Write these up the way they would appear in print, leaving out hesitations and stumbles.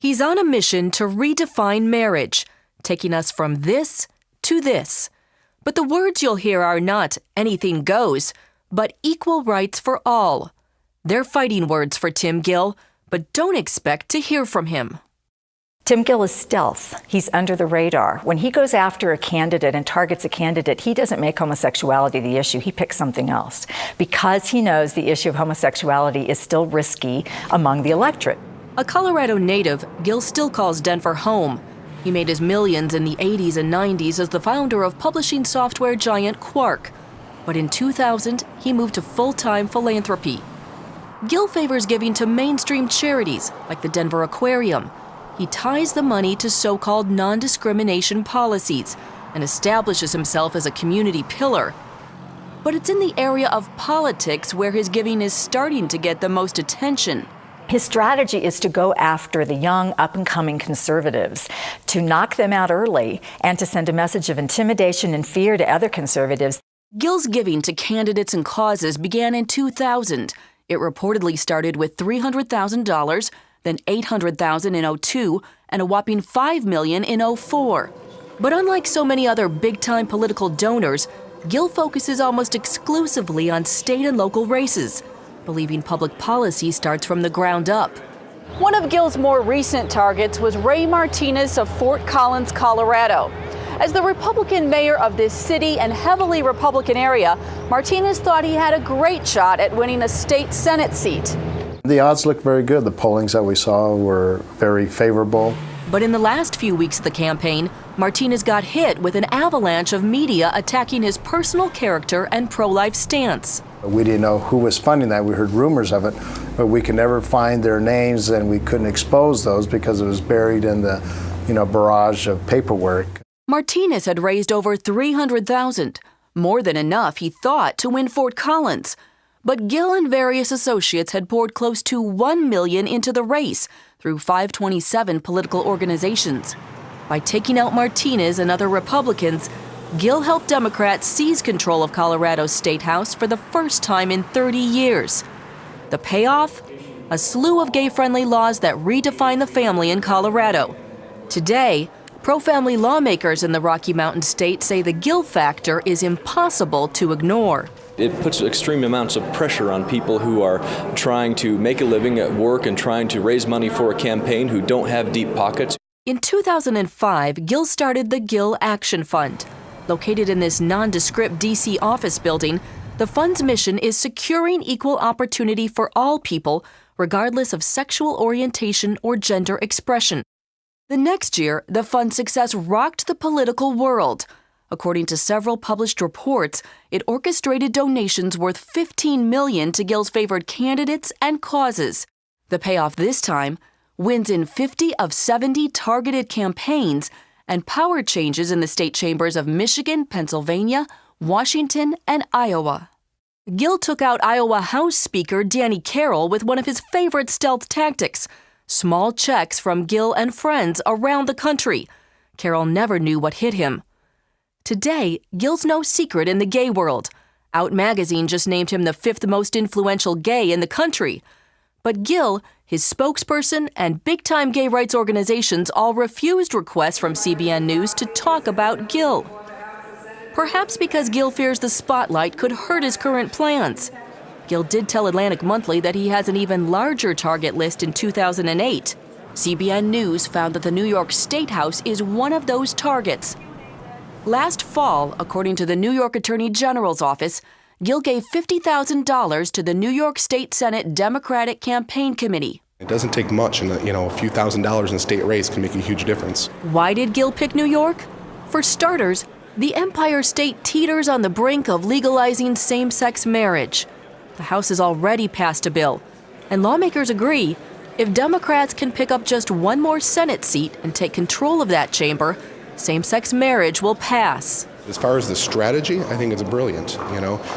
He's on a mission to redefine marriage, taking us from this to this. But the words you'll hear are not anything goes, but equal rights for all. They're fighting words for Tim Gill, but don't expect to hear from him. Tim Gill is stealth. He's under the radar. When he goes after a candidate and targets a candidate, he doesn't make homosexuality the issue. He picks something else because he knows the issue of homosexuality is still risky among the electorate. A Colorado native, Gill still calls Denver home. He made his millions in the 80s and 90s as the founder of publishing software giant Quark. But in 2000, he moved to full-time philanthropy. Gill favors giving to mainstream charities like the Denver Aquarium. He ties the money to so-called non-discrimination policies and establishes himself as a community pillar. But it's in the area of politics where his giving is starting to get the most attention. His strategy is to go after the young, up-and-coming conservatives, to knock them out early, and to send a message of intimidation and fear to other conservatives. Gill's giving to candidates and causes began in 2000. It reportedly started with $300,000, then $800,000 in 2002, and a whopping $5 million in 2004. But unlike so many other big-time political donors, Gill focuses almost exclusively on state and local races, believing public policy starts from the ground up. One of Gill's more recent targets was Ray Martinez of Fort Collins, Colorado. As the Republican mayor of this city and heavily Republican area, Martinez thought he had a great shot at winning a state Senate seat. The odds looked very good. The pollings that we saw were very favorable. But in the last few weeks of the campaign, Martinez got hit with an avalanche of media attacking his personal character and pro-life stance. We didn't know who was funding that. We heard rumors of it, but we could never find their names, and we couldn't expose those because it was buried in the, barrage of paperwork. Martinez had raised over $300,000, more than enough, he thought, to win Fort Collins. But Gill and various associates had poured close to $1 million into the race through 527 political organizations. By taking out Martinez and other Republicans, Gill helped Democrats seize control of Colorado's State House for the first time in 30 years. The payoff? A slew of gay-friendly laws that redefine the family in Colorado. Today, pro-family lawmakers in the Rocky Mountain state say the Gill factor is impossible to ignore. It puts extreme amounts of pressure on people who are trying to make a living at work and trying to raise money for a campaign who don't have deep pockets. In 2005, Gill started the Gill Action Fund. Located in this nondescript D.C. office building, the fund's mission is securing equal opportunity for all people, regardless of sexual orientation or gender expression. The next year, the fund's success rocked the political world. According to several published reports, it orchestrated donations worth $15 million to Gill's favored candidates and causes. The payoff this time: wins in 50 of 70 targeted campaigns and power changes in the state chambers of Michigan, Pennsylvania, Washington, and Iowa. Gill took out Iowa House Speaker Danny Carroll with one of his favorite stealth tactics: small checks from Gill and friends around the country. Carroll never knew what hit him. Today, Gill's no secret in the gay world. Out magazine just named him the 5th most influential gay in the country. But Gill, his spokesperson, and big-time gay rights organizations all refused requests from CBN News to talk about Gill. Perhaps because Gill fears the spotlight could hurt his current plans. Gill did tell Atlantic Monthly that he has an even larger target list in 2008. CBN News found that the New York State House is one of those targets. Last fall, according to the New York Attorney General's office, Gill gave $50,000 to the New York State Senate Democratic Campaign Committee. It doesn't take much, and a few $1,000s in a state race can make a huge difference. Why did Gill pick New York? For starters, the Empire State teeters on the brink of legalizing same-sex marriage. The House has already passed a bill, and lawmakers agree if Democrats can pick up just one more Senate seat and take control of that chamber, same-sex marriage will pass. As far as the strategy, I think it's brilliant,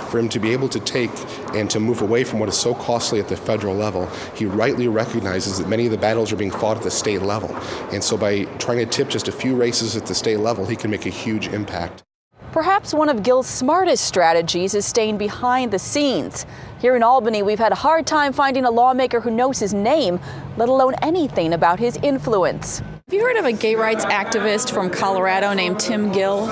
for him to be able to take and to move away from what is so costly at the federal level. He rightly recognizes that many of the battles are being fought at the state level. And so by trying to tip just a few races at the state level, he can make a huge impact. Perhaps one of Gil's smartest strategies is staying behind the scenes. Here in Albany, we've had a hard time finding a lawmaker who knows his name, let alone anything about his influence. Have you heard of a gay rights activist from Colorado named Tim Gill?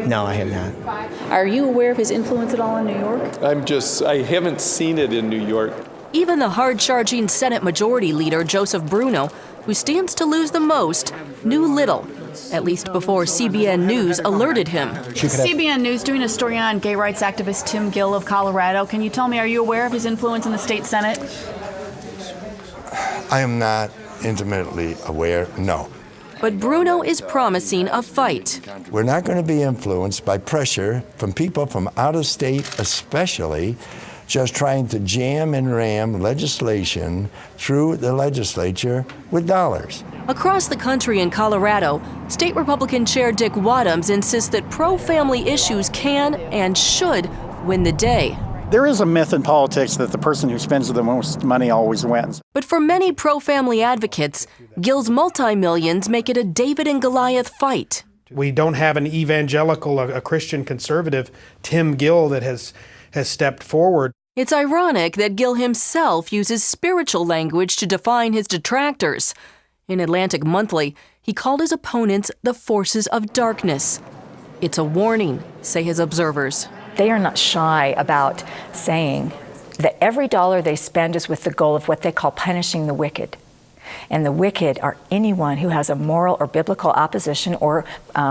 No, I have not. Are you aware of his influence at all in New York? I haven't seen it in New York. Even the hard-charging Senate Majority Leader Joseph Bruno, who stands to lose the most, knew little, at least before CBN News alerted him. CBN News doing a story on gay rights activist Tim Gill of Colorado. Can you tell me, are you aware of his influence in the state Senate? I am not intimately aware, no. But Bruno is promising a fight. We're not going to be influenced by pressure from people from out of state, especially, just trying to jam and ram legislation through the legislature with dollars. Across the country in Colorado, State Republican Chair Dick Wadhams insists that pro-family issues can and should win the day. There is a myth in politics that the person who spends the most money always wins. But for many pro-family advocates, Gill's multi-millions make it a David and Goliath fight. We don't have an evangelical, a Christian conservative, Tim Gill, that has stepped forward. It's ironic that Gill himself uses spiritual language to define his detractors. In Atlantic Monthly, he called his opponents the forces of darkness. It's a warning, say his observers. They are not shy about saying that every dollar they spend is with the goal of what they call punishing the wicked. And the wicked are anyone who has a moral or biblical opposition or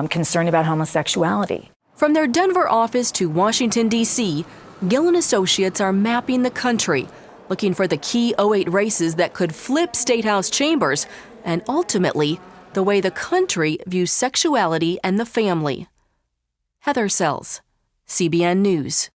concern about homosexuality. From their Denver office to Washington, D.C., Gill and Associates are mapping the country, looking for the key 08 races that could flip State House chambers and ultimately the way the country views sexuality and the family. Heather Sells, CBN News.